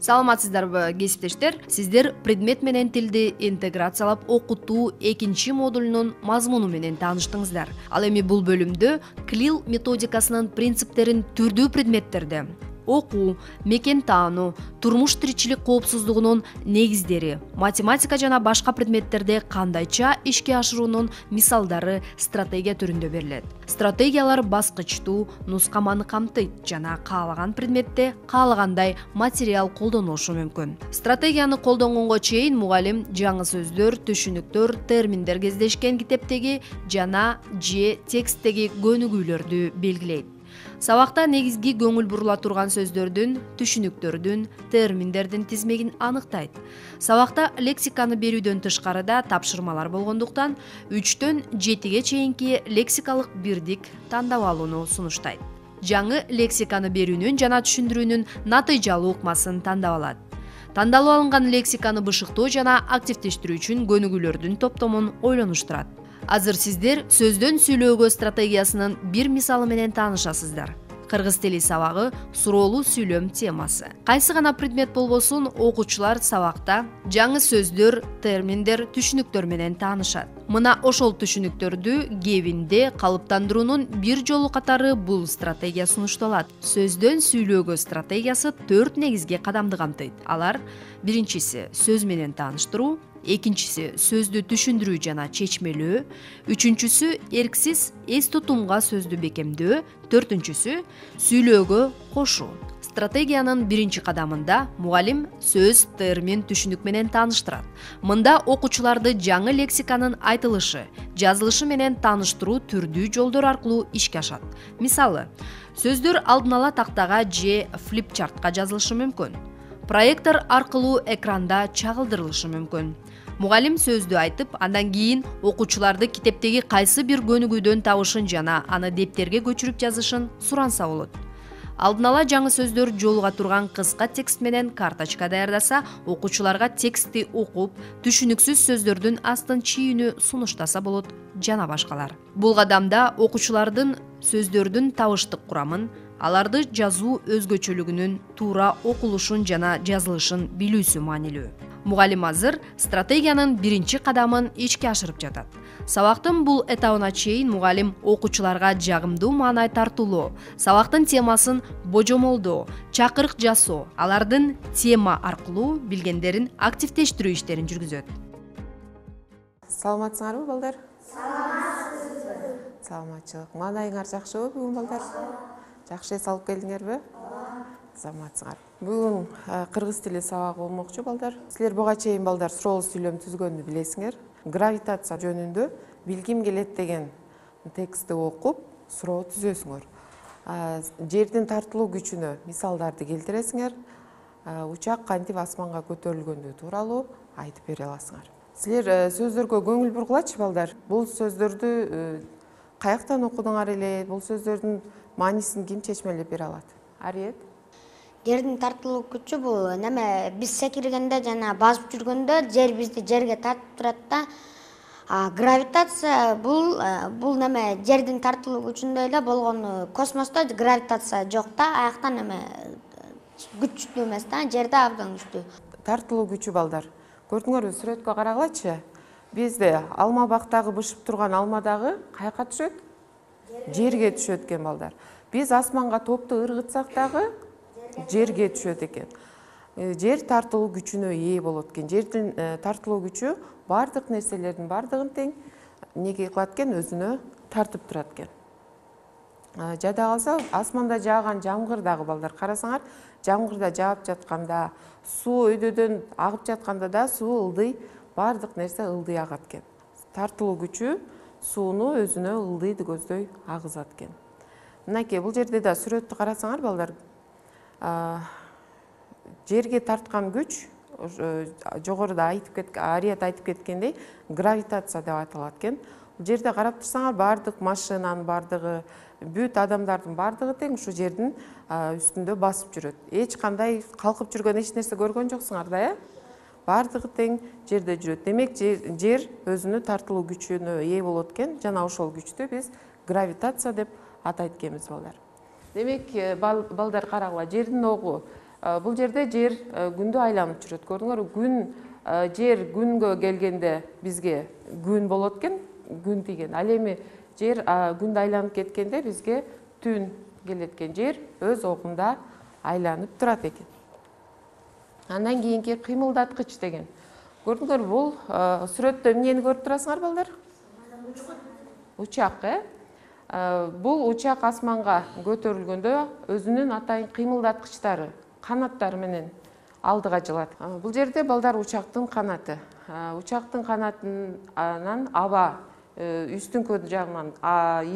Саламатсыздарбы, кесиптештер? Сиздер предмет менен тилди интеграциялап окутуу экинчи модулунун мазмуну менен тааныштыңыздар. Ал эми бул бөлүмдө КЛИЛ методикасынын принциптерин түрдүү предметтерде окуу, мекен таануу, турмуш тиричилик коопсуздугунун негиздери, математика жана башка предметтерде кандайча ишке ашыруунун мисалдары стратегия түрүндө берилет. Стратегиялар баскычтуу, нускаманы камтыйт жана каалаган предметте каалагандай материал колдонулушу мүмкүн. Стратегияны колдонгонго чейин мугалим жаңы сөздөр, түшүнүктөр, терминдер кездешкен китептеги жана же тексттеги көнүгүүлөрдү белгилейт. Сабакта негизги көңүл бурула турган сөздөрдүн, түшүнүктөрдүн, терминдердин тизмегин аныктайт. Сабакта лексиканы берүүдөн тышкарыда тапшырмалар болгондуктан 3-төн 7-ге чейинки лексикалык бирдик тандап алууну сунуштайт. Жаңы лексиканы берүүнүн жана түшүндүрүүнүн натыйжалуу ыкмасын тандап алат. Тандалып алынган лексиканы бышыктоо жана активдештирүү үчүн көнүгүүлөрдүн топтомун ойлонуштурат. Азыр сиздер сөздөн сүйлөөгө стратегиясынын бир мисалы менен таанышасыздар. Кыргыз тили сабагы суроолуу сүйлөм темасы. Кайсы гана предмет болбосун, окуучулар сабакта жаңы сөздөр, терминдер, түшүнүктөр менен таанышат. Мына ошол түшүнүктөрдү кебинде калыптандыруунун бир жолу катары бул стратегия сунушталат. Сөздөн сүйлөөгө стратегиясы 4 негизги кадамды камтыйт. Алар: биринчиси сөз менен тааныштыруу, экинчиси сөздү түшүндүрүү жана чечмелөө, үчүнчүсү эрксиз эс тутумга сөздү бекемдөө, төртүнчүсү сүйлөөгө кошуу. Стратегиянын биринчи кадамында мугалим сөз, термин, түшүнүк менен тааныштырат. Мында окуучуларды жаңы лексиканын айтылышы, жазылышы менен тааныштыруу түрдүү жолдор аркылуу ишке ашат. Мисалы, сөздөр алдын ала тактага же флипчартка жазылышы мүмкүн. Проектор аркылуу экранда чагылдырылышы мүмкүн. Мугалим сөздү айтып, андан кийин окуучуларды китептеги кайсы бир көнүгүүдөн табышын жана аны дептерге көчүрүп жазышын суранса болот. Алдын ала жаңы сөздөр жолуга турган кыска текст менен карточка даярдаса, окуучуларга текстти окуп, түшүнүксүз сөздөрдүн астын чийүүнү сунуштаса болот жана башкалар. Бул кадамда окуучулардын сөздөрдүн табыштык курамын, аларды жазуу өзгөчөлүгүнүн туура окулушун жана жазылышын билүүсү маанилүү. Мугалим азыр стратегиянын биринчи кадамын ишке ашырып жатат. Сабактын бул этабына чейин мугалим окуучуларга жагымдуу маанай тартуулоо, сабактын темасын божомолдоо, чакырык жасоо, алардын тема аркылуу билгендерин активдештирүү иштерин жүргүзөт. Саламатсыңарбы, балдар? Саламатсызбы. Саламатчылык. Маанайыңар жакшыбы бүгүн, балдар? Жакшы эс алып келдиңерби? Саламатсыңар. Бүгүн кыргыз тили сабагы болмокчу, балдар. Силер буга чейин, балдар, суроолуу сүйлөм түзгөндү билесиңер. Гравитация жөнүндө билгим келет деген текстти окуп, суроо түзөсүңөр. Жердин тартылуу күчүнө мисалдарды келтиресиңер. Учак кантип асманга көтөрүлгөндүгү тууралуу айтып бере аласыңар. Силер сөздөргө көңүл бургулачы, балдар. Бул сөздөрдү каяктан окудуңар эле? Бул сөздөрдүн маанисин ким чечмелеп бере алат? Ариет? Жердин тартылуу күчү бул неме биз секиргенде жана басып жүргөндө жер бизди жерге тартып турат да. Гравитация бул неме жердин тартылуу күчүндөй эле болгону космосто гравитация жок да, аяктан неме күчтүү эмес да, жерде абдан күчтүү. Тартылуу күчү, балдар. Көрдүңөрбү, сүрөткө карагылачы. Бизде алма бактагы бышып турган алма дагы каяка түшөт? Жерге түшөт экен, балдар. Биз асманга топту ыргытсак дагы жерге түшөт экен. Жер тартылуу күчүнө ээ болот экен. Жердин тартылуу күчү бардык нерселердин бардыгын тең неге кылат экен, өзүнө тартып турат экен. Жада калса, асманда жааган жамгыр дагы, балдар, карасаңар, жамгырда жаап жатканда, суу өйдөдөн агып жатканда да суу ылдый, бардык нерсе ылдый агат экен. Тартылуу күчү сууну өзүнө ылдый көздөй агызат экен. Мынакей, бул жерде да сүрөттү карасаңар, балдар, жерге тарткан күч, жогоруда Ариет айтып кеткендей, гравитация деп аталат экен. Бул жерде карап турсаңар, бардык машинанын бардыгы, бүт адамдардын бардыгы тең ушу жердин үстүндө басып жүрөт. Эч кандай калкып жүргөн эч нерсе көргөн жоксуңар да, бардыгы тең жерде жүрөт. Демек, жер өзүнүн тартылуу күчүнө ээ болот экен, жана ошол күчтү биз гравитация деп атайт экенбиз, балдар. Демек, балдар, карагыла, жердин огу Бул жерде жер күндү айланып жүрөт. Көрдүңөрбү? Жер күнгө келгенде бизге күн болот экен, күн тийген. Ал эми жер күндү айланып кеткенде бизге түн келет экен. Жер өз огунда айланып турат экен. Андан кийинки кыймылдаткыч деген. Көрдүңөрбү? Бул сүрөттө эмнени көрүп турасыңар балдар? Учак, Бул учак асманга көтөрүлгөндө өзүнүн атайын кыймылдаткычтары, канаттары менен алдыга жылат. Бул жерде балдар учактын канаты. Учактын канатынан аба үстүнкү жагынан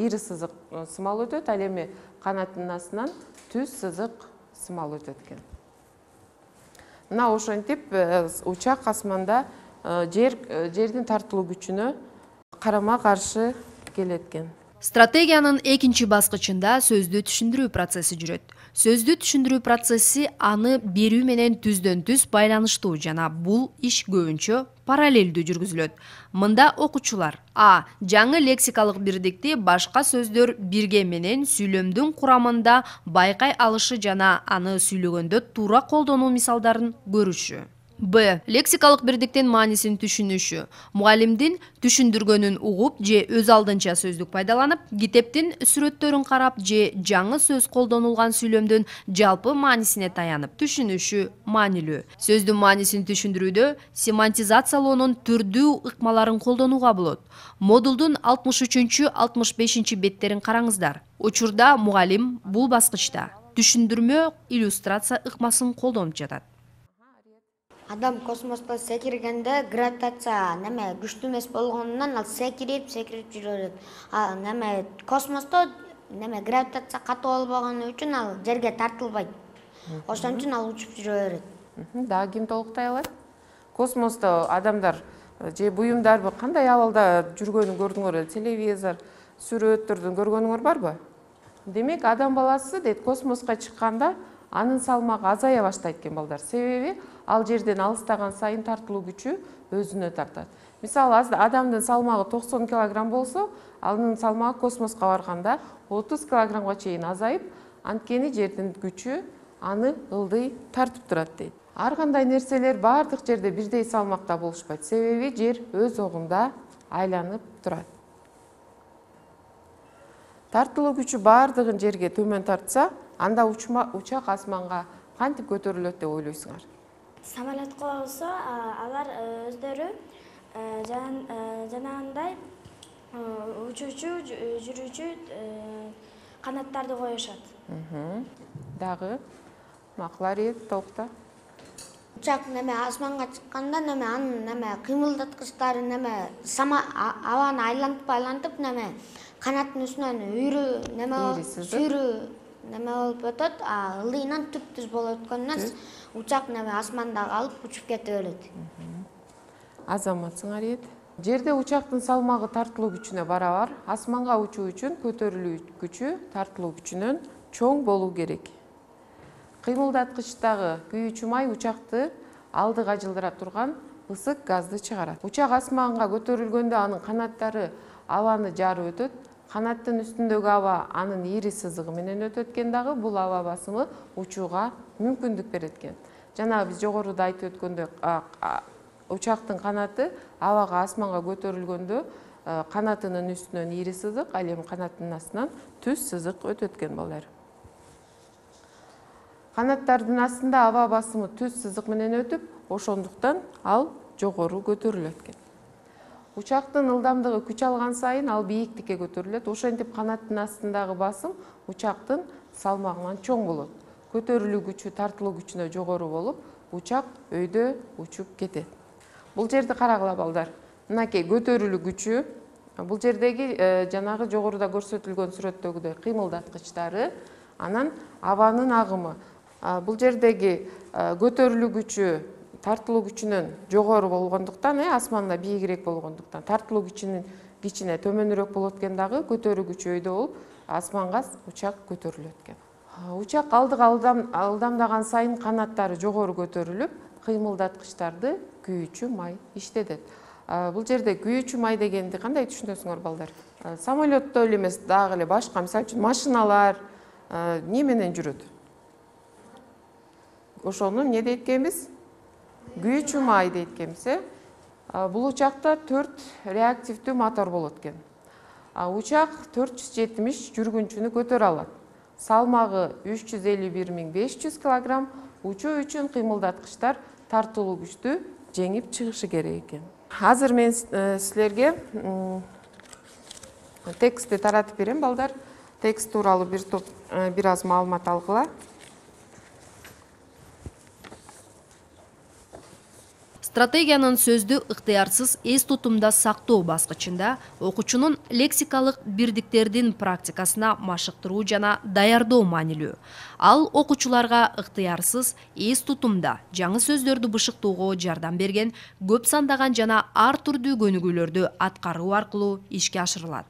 ийри сызык сымал өтөт, ал эми канаттын астынан түз сызык сымал өтөт экен. Мына ошентип учак асманда жердин тартылуу күчүнө карама каршы келет экен. Стратегиянын экинчи баскычында сөздү түшүндүрүү процесси жүрөт. Сөздү түшүндүрүү процесси аны берүү менен түздөн түз байланыштуу жана бул иш көбүнчө параллелдүү жүргүзүлөт. Мында окуучулар жаңы лексикалык бирдикти башка сөздөр бирге менен сүйлөмдүн курамында байкай алышы жана аны сүйлөгөндө туура колдонуу мисалдарын көрүшү. Б. Лексикалык бирдиктин маанисин түшүнүшү. Мугалимдин түшүндүргөнүн угуп же өз алдынча сөздүк пайдаланып, китептин сүрөттөрүн карап же жаңы сөз колдонулган сүйлөмдүн жалпы маанисине таянып түшүнүшү маанилүү. Сөздүн маанисин түшүндүрүүдө семантизациялоонун түрдүү ыкмаларын колдонууга болот. Модулдун 63-65 беттерин караңыздар. Учурда мугалим бул баскычта түшүндүрмө иллюстрация ыкмасын колдонуп жатат. Адам космосто секиргенде гравитация күчтүү эмес болгонунан ал секирип жүрөт. Космосто гравитация катуу болбогону үчүн ал жерге тартылбайт. Ошон үчүн ал учуп жүрө берет. Дагы ким толуктай алат? Космосто адамдар же буюмдар кандай абалда жүргөнүн көрдүңөр? Телевизор, сүрөттөрдөн көргөнүңөр барбы? Демек, адам баласы космоска чыкканда анын салмагы азая баштайт экен балдар. Себеби ал жерден алыстаган сайын тартылуу күчү өзүнө тартат. Мисалы, адамдын салмагы 90 килограмм болсо, анын салмагы космоска барганда 30 килограммга чейин азайып, анткени жердин күчү аны ылдый тартып турат дейт. Ар кандай нерселер бардык жерде бирдей салмакта болушпайт. Себеби жер өз огунда айланып турат. Тартылуу күчү бардыгын жерге төмөн тартса, анда учак асманга кантип көтөрүлөт деп ойлойсуңар? Самолетко болсо, алар өздөрү жанагындай учуучу, жүрүүчү канаттарды коюшат. Дагы макулар толукта. Учак асманга чыкканда анын кыймылдаткычтары абаны айлантып канаттын үстүнөн үйрү сүйрүү болуп өтөт, ылдыйынан түп-түз болуп өткөндөн учак асманда калып учуп кете берет. Азаматсың Ариет. Жерде учактын салмагы тартылуу күчүнө барабар, асманга учуу үчүн көтөрүлүү күчү тартылуу күчүнөн чоң болуу керек. Кыймылдаткычтагы күйүүчү май учакты алдыга жылдыра турган ысык газды чыгарат. Учак асманга көтөрүлгөндө анын канаттары абаны жарып өтөт. Канаттын үстүндөгү аба анын ийри сызыгы менен өтөт экен дагы, бул аба басымы учууга мүмкүндүк берет экен. Жана биз жогоруда айтып өткөндөй, учактын канаты абага асманга көтөрүлгөндө канатынын үстүнөн ийри сызык, ал эми канаттын астынан түз сызык өтөт экен балдар. Канаттардын астында аба басымы түз сызык менен өтүп, ошондуктан ал жогору көтөрүлөт экен. Учактын ылдамдыгы күч алган сайын ал бийиктикке көтөрүлөт. Ошентип канаттын астындагы басым учактын салмагынан чоң болот. Көтөрүлүү күчү тартылуу күчүнө жогору болуп, учак өйдө учуп кетет. Бул жерди карагыла балдар. Мынакей көтөрүлүү күчү, бул жердеги жанагы жогоруда көрсөтүлгөн сүрөттөгүдөй кыймылдаткычтары, анан абанын агымы. Бул жердеги көтөрүлүү күчү тартылуу күчүнөн жогору болгондуктан, асманда бийигирээк болгондуктан, тартылуу күчүнүн кичине төмөнүрөөк болот экен дагы, көтөрүү күчү өйдө болуп, асманга учак көтөрүлөт экен. Учак алдыга ылдамдаган сайын канаттары жогору көтөрүлүп, кыймылдаткычтарды күйүүчү май иштетет. Бул жерде күйүүчү май дегенди кандай түшүнөсүңөр балдар? Самолетто эле эмес, дагы эле башка, мисалы үчүн машиналар не менен жүрөт? ошону эмне дейт экенбиз? Күйүүчү май дейт экенбиз. Бул учакта 4 реактивдүү мотор болот экен. Учак 470 жүргүнчүнү көтөрө алат. Салмагы 351.500 кг. Учуу үчүн кыймылдаткычтар тартылуу күчтү жеңип чыгышы керек экен. Азыр мен силерге текстти таратып берем, балдар. Текст тууралуу бир аз маалымат алгыла. Стратегиянын сөздү ыктыярсыз эс тутумда сактоо баскычында окуучунун лексикалык бирдиктердин практикасына машыктыруу жана даярдоо маанилүү. Ал окуучуларга ыктыярсыз эс тутумда жаңы сөздөрдү бышыктоого жардам берген көп сандаган жана ар түрдүү көнүгүүлөрдү аткаруу аркылуу ишке ашырылат.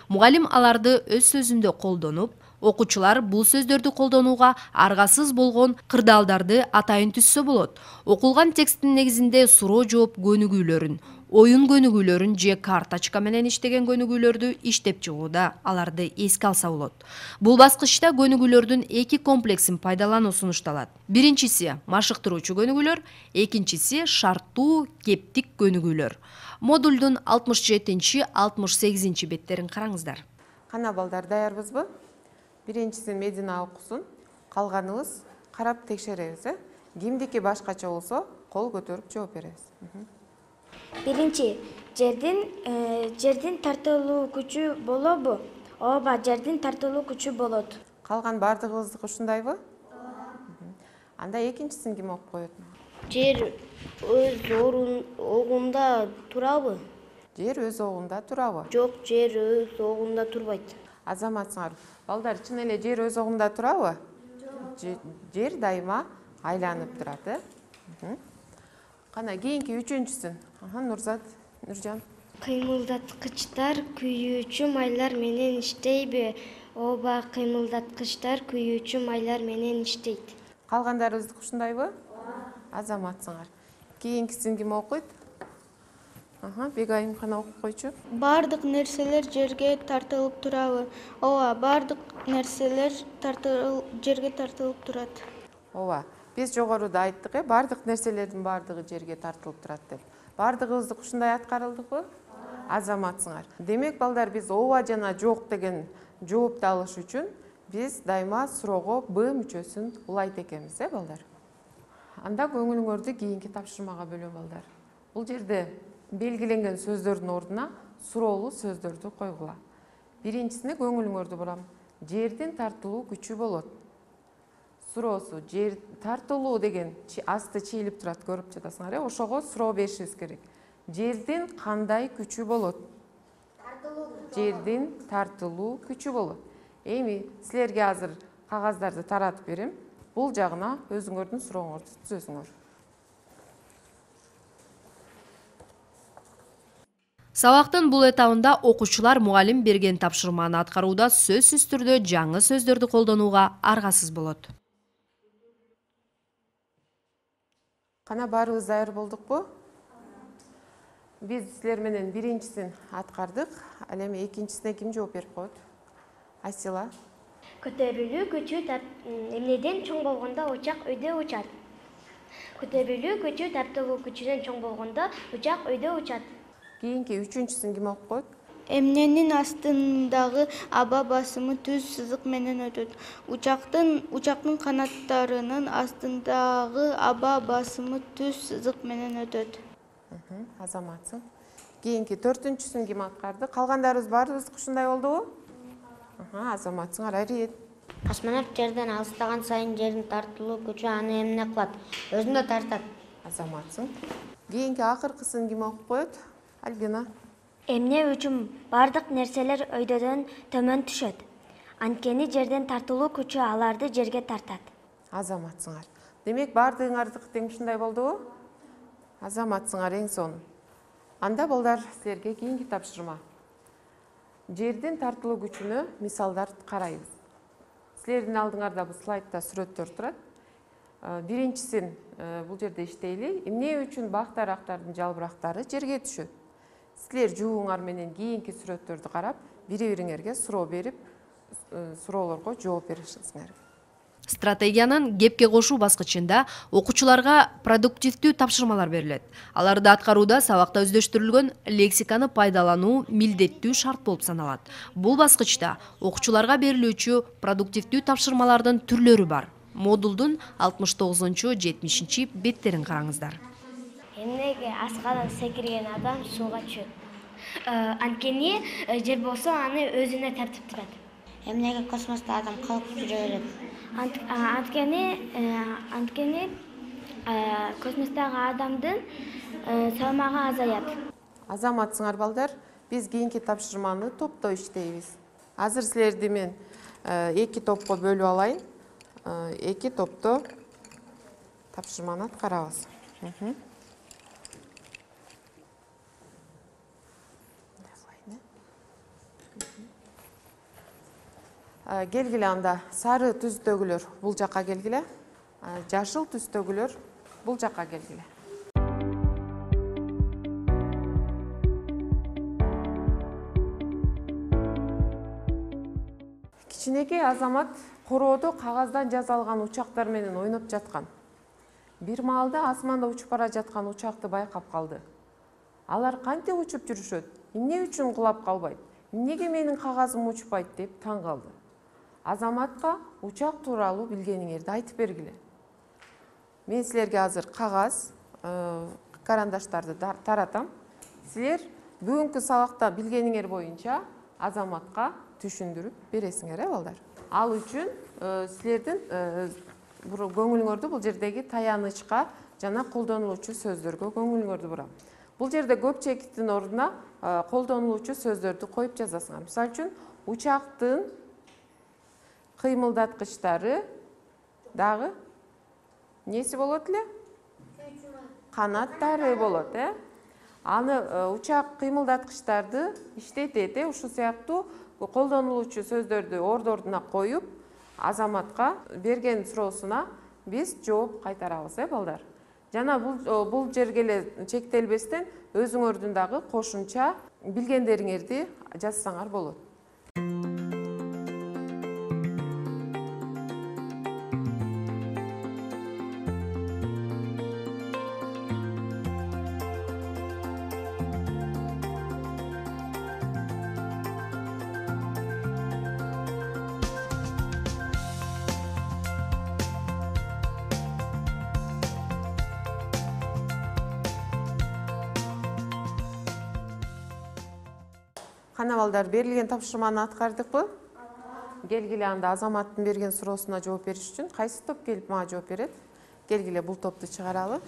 Мугалим аларды өз сөзүндө колдонуп, окуучулар бул сөздөрдү колдонууга аргасыз болгон кырдаалдарды атайын түзсө болот. Окулган тексттин негизинде суроо жооп көнүгүүлөрүн, оюн көнүгүүлөрүн же карточка менен иштеген көнүгүүлөрдү иштеп чыгууда аларды эске алса болот. Бул баскычта көнүгүүлөрдүн 2 комплексин пайдалануу сунушталат. Биринчиси машыктыруучу көнүгүүлөр, экинчиси шарттуу кептик көнүгүүлөр. Модулдун 67-68 беттерин караңыздар. Кана балдар, даярбызбы? Биринчисин Медина окусун, калганыбыз карап текшеребиз. Кимдики башкача болсо, кол көтөрүп жооп беребиз. Биринчи, жердин тартылуу күчү болобу? Ооба, жердин тартылуу күчү болот. Калган бардыгыбыздыкы ушундайбы? Анда экинчисин ким окуп коет? Жер өз огунда турабы? Жер өз огунда турабы? Жок, жер өз огунда турбайт. Азаматсыңар, балдар, чын эле жер өз огунда турабы? Жер дайыма айланып турат. Кана кийинки үчүнчүсүн. Нуржан. Кыймылдаткычтар күйүүчү майлар менен иштейби? Ооба, кыймылдаткычтар күйүүчү майлар менен иштейт. Калгандарыбыздыкы ушундайбы? Азаматсыңар. Кийинкисин ким окуйт? Бегайым кана окуп койчу. Бардык нерселер жерге тартылып турабы? Ооба, бардык нерселер жерге тартылып турат. Ооба, биз жогоруда айттык, бардык нерселердин бардыгы жерге тартылып турат деп. Бардыгыбыздык ушундай аткарылдыкпы? Азаматсыңар. Демек, балдар, биз ооба жана жок деген жоопту алыш үчүн биз дайыма суроого Б мүчөсүн улайт экенбиз, балдар. Анда көңүлүңөрдү кийинки тапшырмага бөлөм, балдар. Бул жерде белгиленген сөздөрдүн ордуна суроолуу сөздөрдү койгула. Биринчисине көңүлүңөрдү бурам. Жердин тартылуу күчү болот. Суроосу жер тартылуу деген асты чийилип турат, көрүп жатасыңар, ошого суроо беришибиз керек. Жердин кандай күчү болот? Жердин тартылуу күчү болот. Эми силерге азыр кагаздарды таратып берем. Бул жагына өзүңөрдүн сурооңорду түзөсүңөр. Сабактын бул этабында окуучулар мугалим берген тапшырманы аткарууда сөзсүз түрдө жаңы сөздөрдү колдонууга аргасыз болот. Кана баарыбыз даяр болдукпу? Биз силер менен биринчисин аткардык, ал эми экинчисине ким жооп берип коет? Айсила. Көтөрүлүү күчү эмнеден чоң болгондо учак өйдө учат. Көтөрүлүү күчү тартылуу күчүнөн чоң болгондо учак өйдө учат. Кийинки үчүнчүсүн ким окуп коет? Эмненин астындагы аба басымы түз сызык менен өтөт. Учактын канаттарынын астындагы аба басымы түз сызык менен өтөт. Азаматсың. Кийинки төртүнчүсүн ким аткарды? Калгандарыбыз баарыбыз ушундай болдубу? Азаматсыңар, арийет. Космонавт жерден алыстаган сайын жердин тартылуу күчү аны эмне кылат? Өзүндө тартат. Азаматсың. Кийинки акыркысын ким окуп коет? Альбина. Эмне үчүн бардык нерселер өйдөдөн төмөн түшөт? Анткени жерден тартылуу күчү аларды жерге тартат. Азаматсыңар. Демек бардыгыңардыкы тең ушундай болдубу? Азаматсыңар, эң сонун. Анда балдар, силерге кийинки тапшырма. Жердин тартылуу күчүнө мисалдар карайбыз. Силердин алдыңарда бул слайдда сүрөттөр турат. Биринчисин бул жерде иштейли. Эмне үчүн бак дарактардын жалбырактары жерге түшөт? Силер жууңар менен кийинки сүрөттөрдү карап, бири-бириңерге суроо берип, суроолорго жооп беришиңер. Стратегиянын кепке кошуу баскычында окуучуларга продуктивдүү тапшырмалар берилет. Аларды аткарууда сабакта өздөштүрүлгөн лексиканы пайдалануу милдеттүү шарт болуп саналат. Бул баскычта окуучуларга берилүүчү продуктивдүү тапшырмалардын түрлөрү бар. Модулдун 69-70 беттерин караңыздар. Эмнеге аскадан секирген адам сууга түшөт? Анткени жер болсо аны өзүнө тартып турат. Эмнеге космоста адам калып жүрө берет? Анткени космостогу адамдын салмагы азаят. Азаматсыңар балдар, биз кийинки тапшырманы топто иштейбиз. Азыр силерди мен 2 топко бөлүп алайын. 2 топто тапшырманы аткарабыз. Келгиле анда сары түстөгүлөр бул жакка келгиле. Жашыл түстөгүлөр бул жакка келгиле. Кичинекей азамат короодо кагаздан жазалган учактар менен ойноп жаткан. Бир маалда асманда учуп бара жаткан учакты байкап калды. Алар кантип учуп жүрүшөт? Эмне үчүн кулап калбайт? Эмнеге менин кагазым учпайт деп таң калды. Азаматка учак тууралуу билгениңерди айтып бергиле. Мен силерге азыр кагаз, карандаштарды таратам. Силер бүгүнкү сабакта билгениңер боюнча азаматка түшүндүрүп бересиңер, балдар. Ал үчүн силердин көңүлүңөрдү бул жердеги таянычка жана колдонулуучу сөздөргө көңүлүңөрдү бурам. Бул жерде көпчектин ордуна колдонулуучу сөздөрдү коюп жазасыңар. Мисалы үчүн учактын кыймылдаткычтары дагы неси болот эле? Канаттары болот, Аны учак кыймылдаткычтарды иштетет, ушул сыяктуу колдонулуучу сөздөрдү ордуна коюп, азаматка берген суроосуна биз жооп кайтарабыз, балдар. Жана бул жерге эле чектелбестен өзүңөрдүн дагы кошумча билгендериңерди жазсаңар болот. Кана балдар, берилген тапшырманы аткардыкпы? Келгиле анда азаматтын берген суроосуна жооп бериш үчүн кайсы топ келип мага жооп берет? Келгиле бул топту чыгаралы.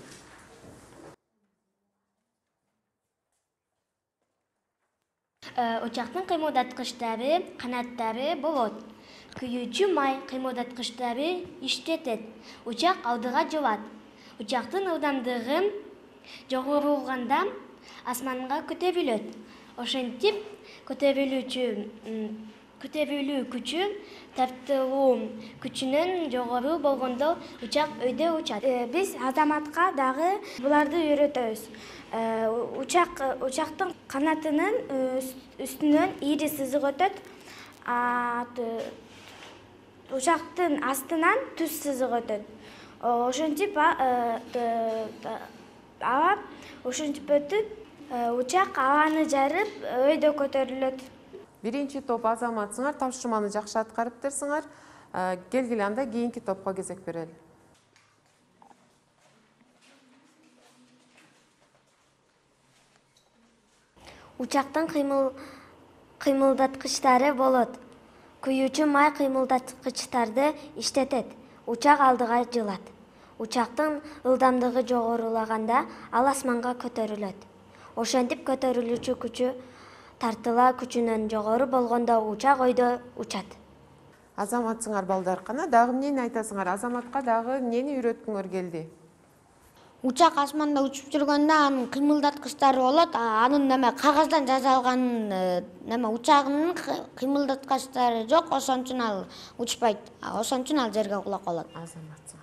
Учактын кыймылдаткычтары, канаттары болот. Күйүүчү май кыймылдаткычтары иштетет. Учак алдыга жылат. Учактын ылдамдыгы жогорулганда асманга көтөрүлөт. Ошентип көтөрүлүү күчү тартылуу күчүнөн жогору болгондо учак өйдө учат. Биз азаматка дагы буларды үйрөтөбүз. Учактын канатынын үстүнөн ири сызык өтөт. Учактын астынан түз сызык өтөт. Ошентип өтүп учак абаны жарып өйдө көтөрүлөт. Биринчи топ азаматсыңар, тапшырманы жакшы аткарыптырсыңар. Келгиле анда кийинки топко кезек берели. Учактын кыймылдаткычтары болот. Күйүүчү май кыймылдаткычтарды иштетет. Учак алдыга жылат. Учактын ылдамдыгы жогорулаганда ал асманга көтөрүлөт. Ошентип көтөрүлүүчү күчү тартылаа күчүнөн жогору болгондо учак өйдө учат. Азаматсыңар балдар, кана дагы эмнени айтасыңар? Азаматка дагы эмнени үйрөткүңөр келди? Учак асманда учуп жүргөндө анын кыймылдаткычтары болот. Анын кагаздан жасалган учагынын кыймылдаткычтары жок, ошон үчүн ал учпайт. Ошон үчүн ал жерге кулап калат. Азаматсыңар.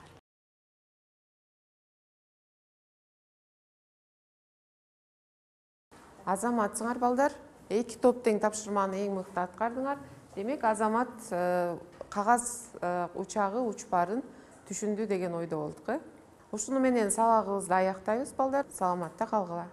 Азаматсыңар балдар, 2 топ тең тапшырманы эң мыкты аткардыңар. Демек, азамат кагаз учагы учпарын түшүндү деген ойдо болдук. Ушуну менен сабагыбызды аяктайбыз балдар. Саламатта калгыла.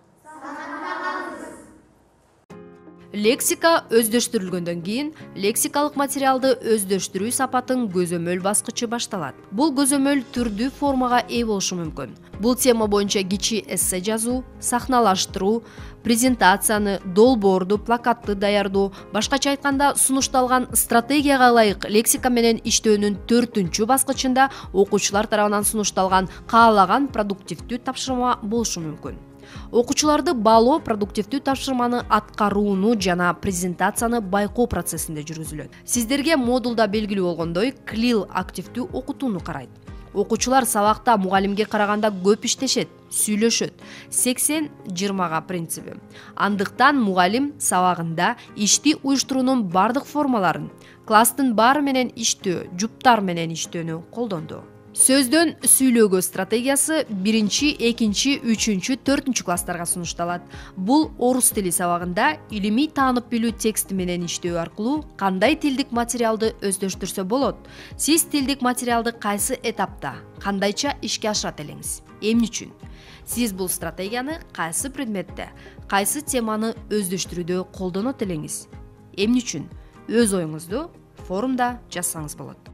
Лексика өздөштүрүлгөндөн кийин лексикалык материалды өздөштүрүү сапатын көзөмөл баскычы башталат. Бул көзөмөл түрдүү формага ээ болушу мүмкүн. Бул тема боюнча кичи эссе жазуу, сахналаштыруу, презентацияны, долбоорду, плакатты даярдоо, башкача айтканда сунушталган стратегияга ылайык лексика менен иштөөнүн 4-чү баскычында окуучулар тарабынан сунушталган каалаган продуктивдүү тапшырма болушу мүмкүн. Окуучуларды баалоо продуктивдүү тапшырманы аткарууну жана презентацияны байкоо процессинде жүргүзүлөт. Сиздерге модулда белгилүү болгондой, CLIL активдүү окутууну карайт. Окуучулар сабакта мугалимге караганда көп иштешет, сүйлөшөт. 80-20 принциби. Андыктан мугалим сабагында ишти уюштуруунун бардык формаларын, класстын баары менен иштөө, жуптар менен иштөөнү колдонду. Сөздөн сүйлөөгө стратегиясы 1-2, 3, 4 класстарга сунушталат. Бул орус тили сабагында илимий таанып билүү тексти менен иштөө аркылуу кандай тилдик материалды өздөштүрсө болот? Сиз тилдик материалды кайсы этапта, кандайча ишке ашырат элеңиз? Эмне үчүн? Сиз бул стратегияны кайсы предметте, кайсы теманы өздөштүрүүдө колдонот элеңиз? Эмне үчүн? Өз оюңузду форумда жазсаңыз болот.